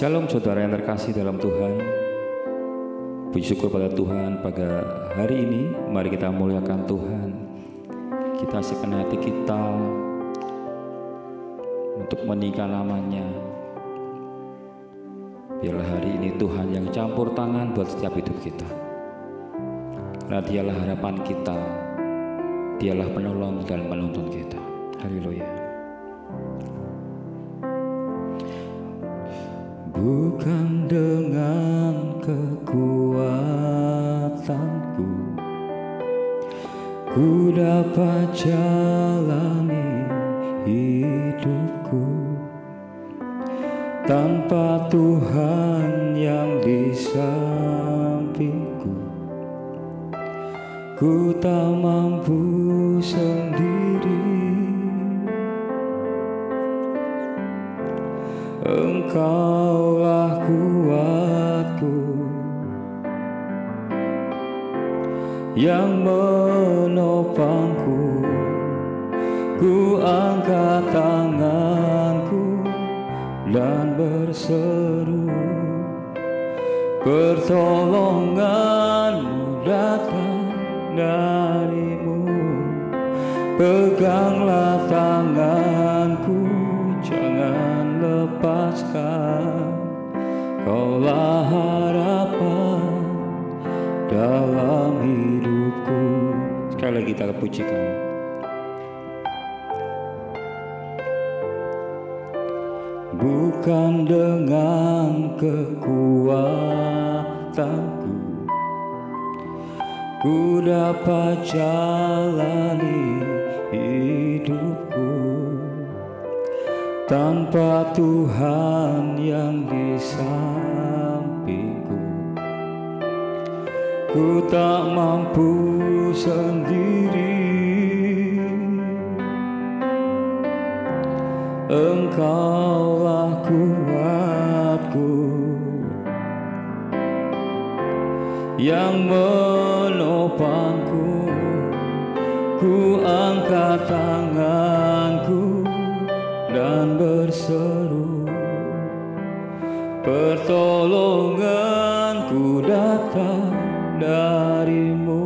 Shalom saudara yang terkasih dalam Tuhan. Puji syukur pada Tuhan pada hari ini. Mari kita muliakan Tuhan. Kita segenap hati kita untuk meninggikan namanya. Biarlah hari ini Tuhan yang campur tangan buat setiap hidup kita. Karena dialah harapan kita, dialah penolong dan penuntun kita. Haleluya. Bukan dengan kekuatanku ku dapat jalani hidupku, tanpa Tuhan yang di sampingku ku tak mampu sendiri. Engkaulah kuatku yang menopangku. Ku angkat tanganku dan berseru, pertolonganmu datang darimu. Peganglah tanganku, jangan lepaskan. Kaulah harapan dalam hidupku. Sekali lagi kita pujikan. Bukan dengan kekuatanku ku dapat jalani hidupku, tanpa Tuhan yang di sampingku ku tak mampu sendiri. Engkaulah kuatku yang menopangku. Ku angkat tanganku dan berseru, pertolonganku datang darimu.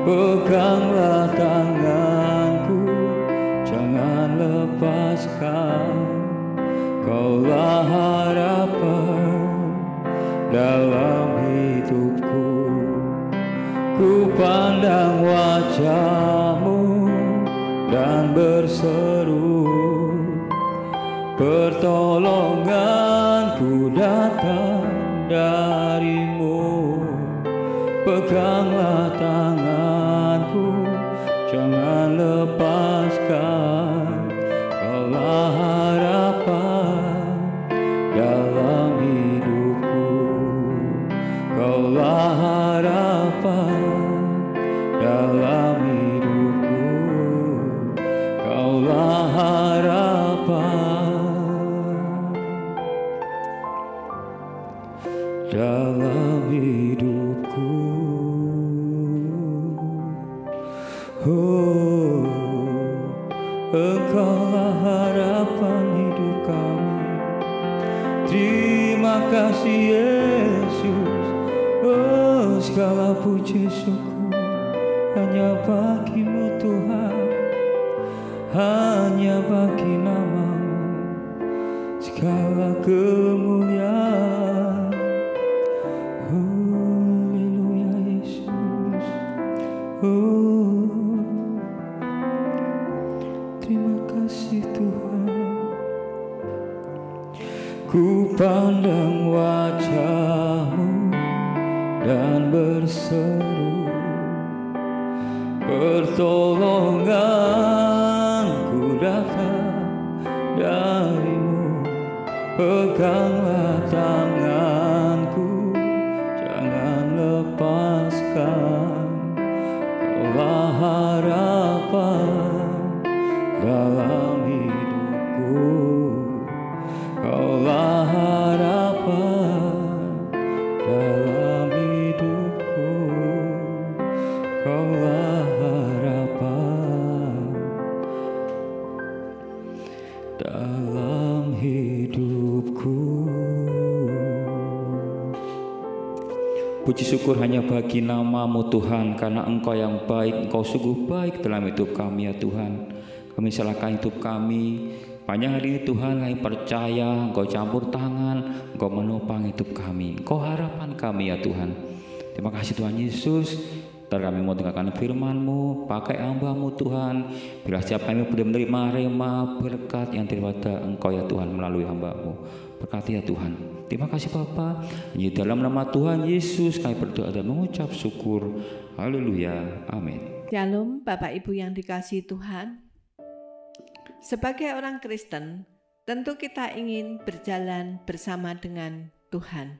Peganglah tanganku, jangan lepaskan. Kaulah harapan dalam hidupku. Ku pandang wajahmu dan berseru, pertolonganku datang darimu. Peganglah tanganku, jangan lepaskan. Kaulah harapan dalam hidupku. Kaulah harapan dalam hidupku. Kaulah harapan dalam hidupku. Oh, Engkaulah harapan hidup kami. Terima kasih Yesus. Oh, segala puji syukur hanya bagimu Tuhan, hanya bagi namamu segala kemuliaan. Haleluya Yesus. Oh, terima kasih Tuhan. Ku pandang wajahmu dan berseru, pertolonganku datang darimu. Peganglah tanganku, jangan lepaskan. Kaulah harapan dalam hidupku. Kaulah harapan dalam hidupku. Kaulah harapan dalam hidupku. Puji syukur hanya bagi nama-Mu Tuhan, karena Engkau yang baik, Engkau sungguh baik dalam hidup kami ya Tuhan. Kami serahkan hidup kami. Banyak hari ini Tuhan kami percaya Engkau campur tangan, Engkau menopang hidup kami, Engkau harapan kami ya Tuhan. Terima kasih Tuhan Yesus. Ntar kami mau dengarkan firman-Mu, pakai hamba-Mu Tuhan. Bila setiap kami boleh menerima rema berkat yang daripada Engkau ya Tuhan melalui hamba-Mu. Berkati ya Tuhan. Terima kasih Bapa. Di dalam nama Tuhan Yesus kami berdoa dan mengucap syukur. Haleluya. Amin. Shalom Bapak Ibu yang dikasihi Tuhan. Sebagai orang Kristen, tentu kita ingin berjalan bersama dengan Tuhan.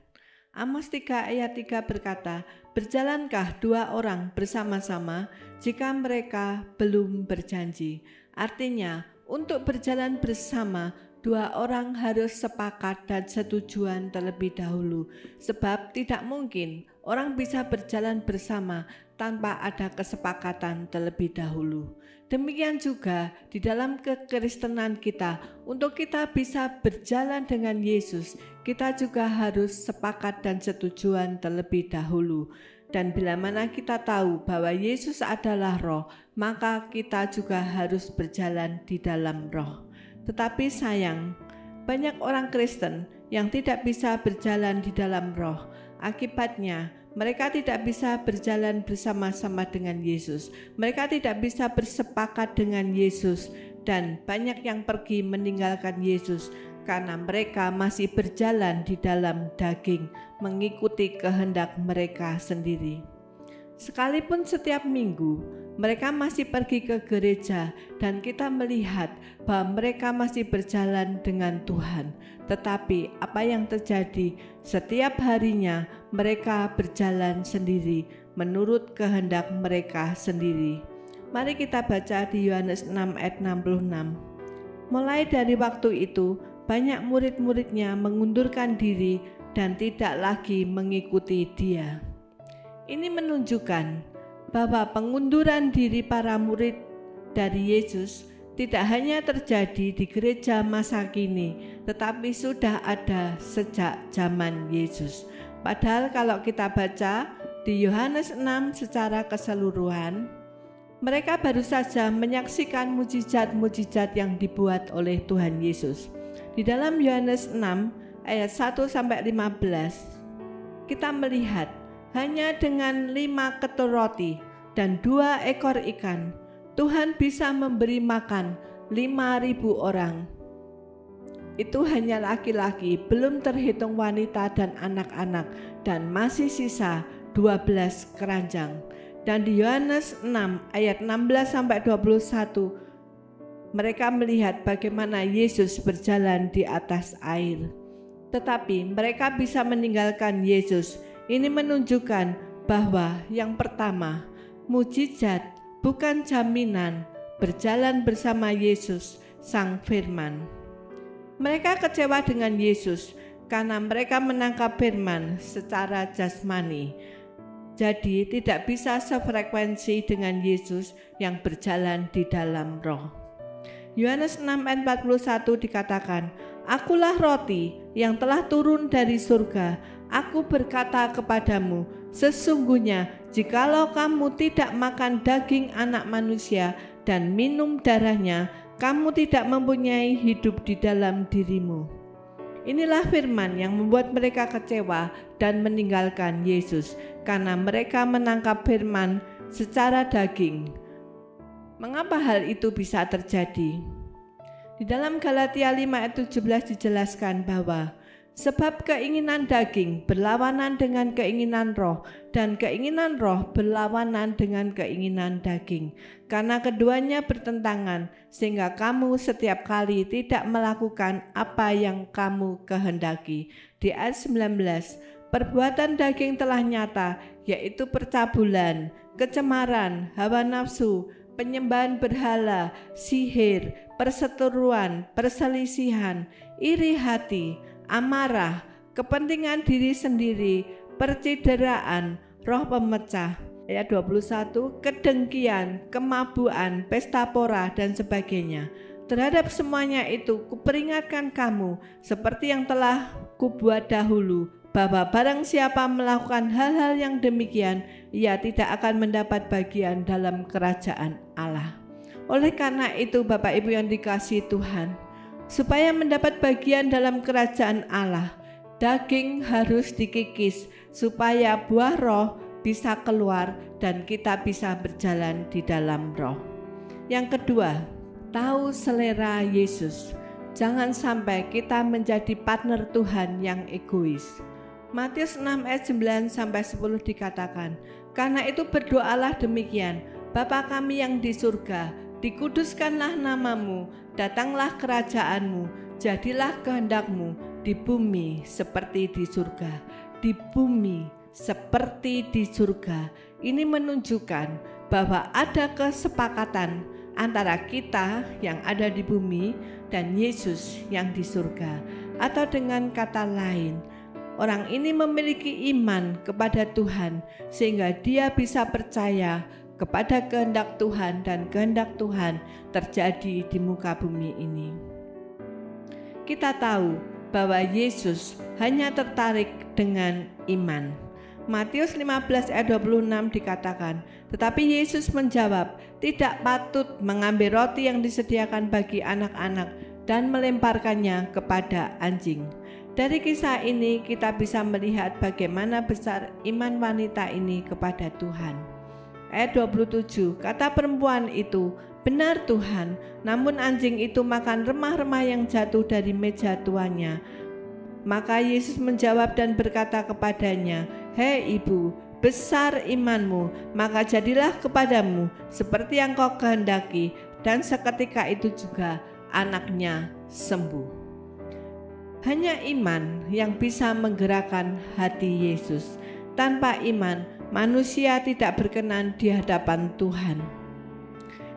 Amos 3 ayat 3 berkata, "Berjalankah dua orang bersama-sama jika mereka belum berjanji?" Artinya, untuk berjalan bersama, dua orang harus sepakat dan setujuan terlebih dahulu. Sebab tidak mungkin orang bisa berjalan bersama tanpa ada kesepakatan terlebih dahulu. Demikian juga di dalam kekristenan kita, untuk kita bisa berjalan dengan Yesus, kita juga harus sepakat dan setujuan terlebih dahulu. Dan bila mana kita tahu bahwa Yesus adalah Roh, maka kita juga harus berjalan di dalam Roh. Tetapi sayang, banyak orang Kristen yang tidak bisa berjalan di dalam Roh. Akibatnya, mereka tidak bisa berjalan bersama-sama dengan Yesus. Mereka tidak bisa bersepakat dengan Yesus, dan banyak yang pergi meninggalkan Yesus karena mereka masih berjalan di dalam daging, mengikuti kehendak mereka sendiri. Sekalipun setiap minggu mereka masih pergi ke gereja dan kita melihat bahwa mereka masih berjalan dengan Tuhan. Tetapi apa yang terjadi? Setiap harinya mereka berjalan sendiri menurut kehendak mereka sendiri. Mari kita baca di Yohanes 6 ayat 66. Mulai dari waktu itu, banyak murid-muridnya mengundurkan diri dan tidak lagi mengikuti Dia. Ini menunjukkan bahwa pengunduran diri para murid dari Yesus tidak hanya terjadi di gereja masa kini, tetapi sudah ada sejak zaman Yesus. Padahal kalau kita baca di Yohanes 6 secara keseluruhan, mereka baru saja menyaksikan mujizat-mujizat yang dibuat oleh Tuhan Yesus. Di dalam Yohanes 6 ayat 1-15, kita melihat hanya dengan 5 ketul roti dan 2 ekor ikan, Tuhan bisa memberi makan 5.000 orang. Itu hanya laki-laki, belum terhitung wanita dan anak-anak, dan masih sisa 12 keranjang. Dan di Yohanes 6 ayat 16-21, mereka melihat bagaimana Yesus berjalan di atas air. Tetapi mereka bisa meninggalkan Yesus. Ini menunjukkan bahwa yang pertama, mujizat bukan jaminan berjalan bersama Yesus, Sang Firman. Mereka kecewa dengan Yesus karena mereka menangkap firman secara jasmani. Jadi tidak bisa sefrekuensi dengan Yesus yang berjalan di dalam roh. Yohanes 6 ayat 41 dikatakan, "Akulah roti yang telah turun dari surga. Aku berkata kepadamu, sesungguhnya jikalau kamu tidak makan daging anak manusia dan minum darahnya, kamu tidak mempunyai hidup di dalam dirimu." Inilah firman yang membuat mereka kecewa dan meninggalkan Yesus, karena mereka menangkap firman secara daging. Mengapa hal itu bisa terjadi? Di dalam Galatia 5 ayat 17 dijelaskan bahwa sebab keinginan daging berlawanan dengan keinginan roh, dan keinginan roh berlawanan dengan keinginan daging. Karena keduanya bertentangan, sehingga kamu setiap kali tidak melakukan apa yang kamu kehendaki. Di ayat 19, perbuatan daging telah nyata, yaitu percabulan, kecemaran, hawa nafsu, penyembahan berhala, sihir, perseteruan, perselisihan, iri hati, amarah, kepentingan diri sendiri, percideraan, roh pemecah. Ayat 21, kedengkian, kemabuan, pesta pora, dan sebagainya. Terhadap semuanya itu kuperingatkan kamu, seperti yang telah kubuat dahulu, bahwa barang siapa melakukan hal-hal yang demikian, ia tidak akan mendapat bagian dalam kerajaan Allah. Oleh karena itu, Bapak Ibu yang dikasihi Tuhan, supaya mendapat bagian dalam kerajaan Allah, daging harus dikikis supaya buah roh bisa keluar dan kita bisa berjalan di dalam roh. Yang kedua, tahu selera Yesus. Jangan sampai kita menjadi partner Tuhan yang egois. Matius 6 ayat 9-10 dikatakan, karena itu berdoalah demikian, Bapa kami yang di surga, dikuduskanlah namamu, datanglah kerajaanmu, jadilah kehendakmu di bumi seperti di surga. Di bumi seperti di surga. Ini menunjukkan bahwa ada kesepakatan antara kita yang ada di bumi dan Yesus yang di surga. Atau dengan kata lain, orang ini memiliki iman kepada Tuhan sehingga dia bisa percaya kepada kehendak Tuhan dan kehendak Tuhan terjadi di muka bumi ini. Kita tahu bahwa Yesus hanya tertarik dengan iman. Matius 15 ayat 26 dikatakan, tetapi Yesus menjawab, tidak patut mengambil roti yang disediakan bagi anak-anak dan melemparkannya kepada anjing. Dari kisah ini kita bisa melihat bagaimana besar iman wanita ini kepada Tuhan. Ayat 27, kata perempuan itu, benar Tuhan, namun anjing itu makan remah-remah yang jatuh dari meja tuannya. Maka Yesus menjawab dan berkata kepadanya, hei ibu, besar imanmu, maka jadilah kepadamu seperti yang kau kehendaki. Dan seketika itu juga anaknya sembuh. Hanya iman yang bisa menggerakkan hati Yesus. Tanpa iman, manusia tidak berkenan di hadapan Tuhan.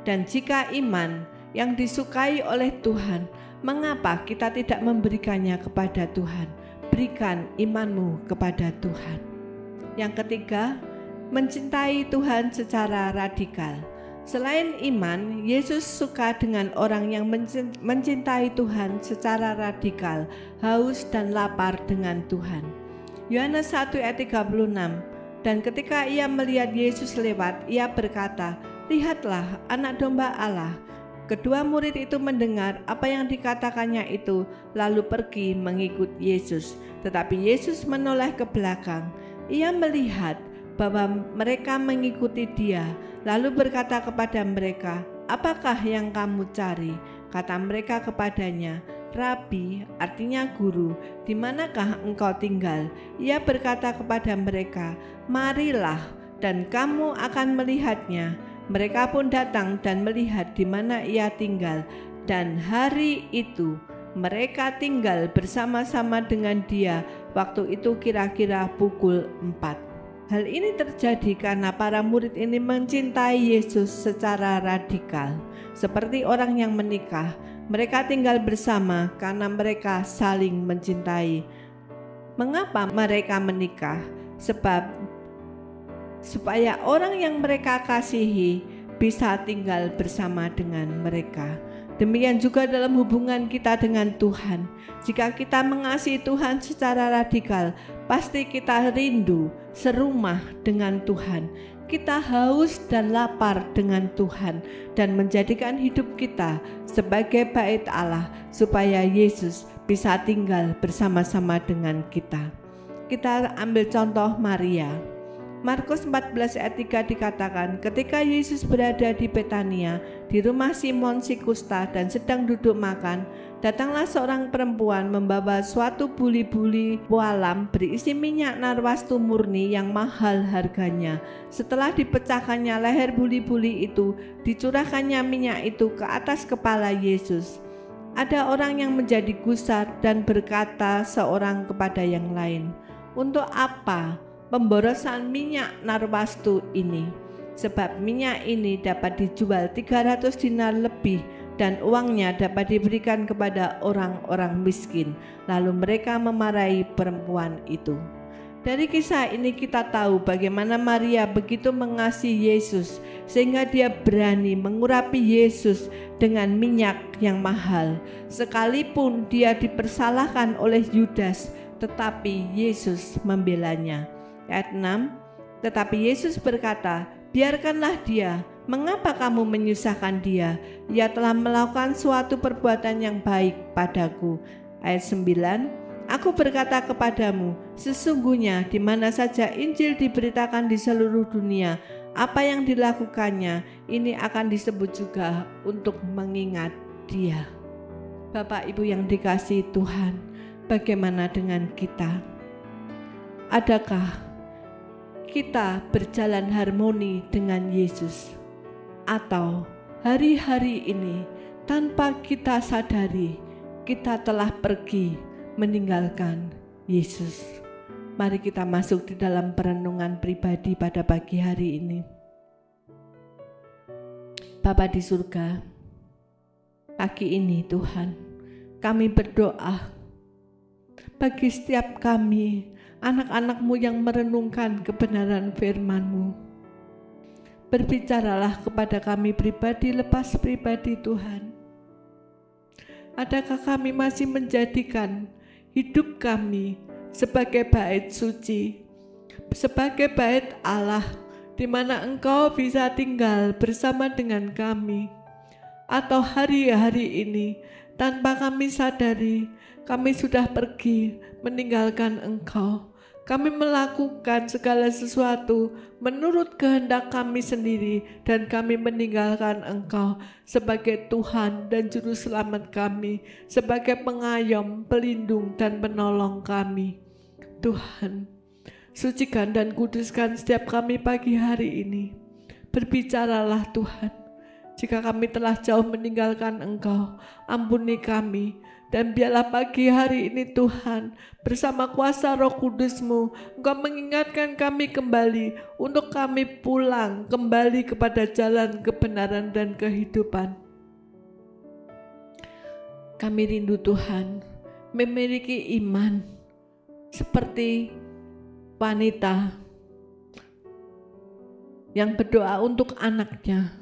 Dan jika iman yang disukai oleh Tuhan, mengapa kita tidak memberikannya kepada Tuhan? Berikan imanmu kepada Tuhan. Yang ketiga, mencintai Tuhan secara radikal. Selain iman, Yesus suka dengan orang yang mencintai Tuhan secara radikal, haus dan lapar dengan Tuhan. Yohanes 1 ayat 36, dan ketika ia melihat Yesus lewat, ia berkata, lihatlah anak domba Allah. Kedua murid itu mendengar apa yang dikatakannya itu, lalu pergi mengikut Yesus. Tetapi Yesus menoleh ke belakang. Ia melihat bahwa mereka mengikuti dia, lalu berkata kepada mereka, apakah yang kamu cari? Kata mereka kepadanya, Rabi, artinya guru, di manakah engkau tinggal? Ia berkata kepada mereka, marilah dan kamu akan melihatnya. Mereka pun datang dan melihat di mana ia tinggal, dan hari itu mereka tinggal bersama-sama dengan dia. Waktu itu kira-kira pukul 4. Hal ini terjadi karena para murid ini mencintai Yesus secara radikal. Seperti orang yang menikah, mereka tinggal bersama karena mereka saling mencintai. Mengapa mereka menikah? Sebab supaya orang yang mereka kasihi bisa tinggal bersama dengan mereka. Demikian juga dalam hubungan kita dengan Tuhan. Jika kita mengasihi Tuhan secara radikal, pasti kita rindu serumah dengan Tuhan. Kita haus dan lapar dengan Tuhan dan menjadikan hidup kita sebagai bait Allah supaya Yesus bisa tinggal bersama-sama dengan kita. Kita ambil contoh Maria. Markus 14 ayat 3 dikatakan, ketika Yesus berada di Betania, di rumah Simon si kusta dan sedang duduk makan, datanglah seorang perempuan membawa suatu buli-buli pualam berisi minyak narwastu murni yang mahal harganya. Setelah dipecahkannya leher buli-buli itu, dicurahkannya minyak itu ke atas kepala Yesus. Ada orang yang menjadi gusar dan berkata seorang kepada yang lain, untuk apa pemborosan minyak narwastu ini? Sebab minyak ini dapat dijual 300 dinar lebih dan uangnya dapat diberikan kepada orang-orang miskin. Lalu mereka memarahi perempuan itu. Dari kisah ini kita tahu bagaimana Maria begitu mengasihi Yesus sehingga dia berani mengurapi Yesus dengan minyak yang mahal. Sekalipun dia dipersalahkan oleh Yudas, tetapi Yesus membelanya. Ayat 6, tetapi Yesus berkata, biarkanlah dia, mengapa kamu menyusahkan dia? Ia telah melakukan suatu perbuatan yang baik padaku. Ayat 9, aku berkata kepadamu, sesungguhnya di mana saja Injil diberitakan di seluruh dunia, apa yang dilakukannya, ini akan disebut juga untuk mengingat dia. Bapak Ibu yang dikasihi Tuhan, bagaimana dengan kita? Adakah kita berjalan harmoni dengan Yesus? Atau hari-hari ini tanpa kita sadari, kita telah pergi meninggalkan Yesus? Mari kita masuk di dalam perenungan pribadi pada pagi hari ini. Bapa di surga, pagi ini Tuhan, kami berdoa bagi setiap kami, anak-anak-Mu yang merenungkan kebenaran firman-Mu. Berbicaralah kepada kami pribadi lepas pribadi Tuhan. Adakah kami masih menjadikan hidup kami sebagai bait suci, sebagai bait Allah, di mana Engkau bisa tinggal bersama dengan kami? Atau hari-hari ini tanpa kami sadari, kami sudah pergi meninggalkan Engkau. Kami melakukan segala sesuatu menurut kehendak kami sendiri, dan kami meninggalkan Engkau sebagai Tuhan dan Juru Selamat kami, sebagai pengayom, pelindung, dan penolong kami. Tuhan, sucikan dan kuduskan setiap kami pagi hari ini. Berbicaralah Tuhan. Jika kami telah jauh meninggalkan Engkau, ampuni kami. Dan biarlah pagi hari ini Tuhan, bersama kuasa Roh Kudus-Mu, Engkau mengingatkan kami kembali untuk kami pulang kembali kepada jalan kebenaran dan kehidupan. Kami rindu Tuhan, memiliki iman seperti wanita yang berdoa untuk anaknya.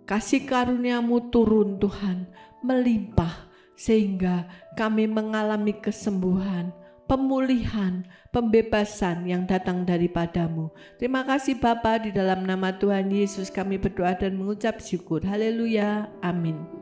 Kasih karunia-Mu turun Tuhan, melimpah, sehingga kami mengalami kesembuhan, pemulihan, pembebasan yang datang daripada-Mu. Terima kasih Bapa, di dalam nama Tuhan Yesus kami berdoa dan mengucap syukur. Haleluya, amin.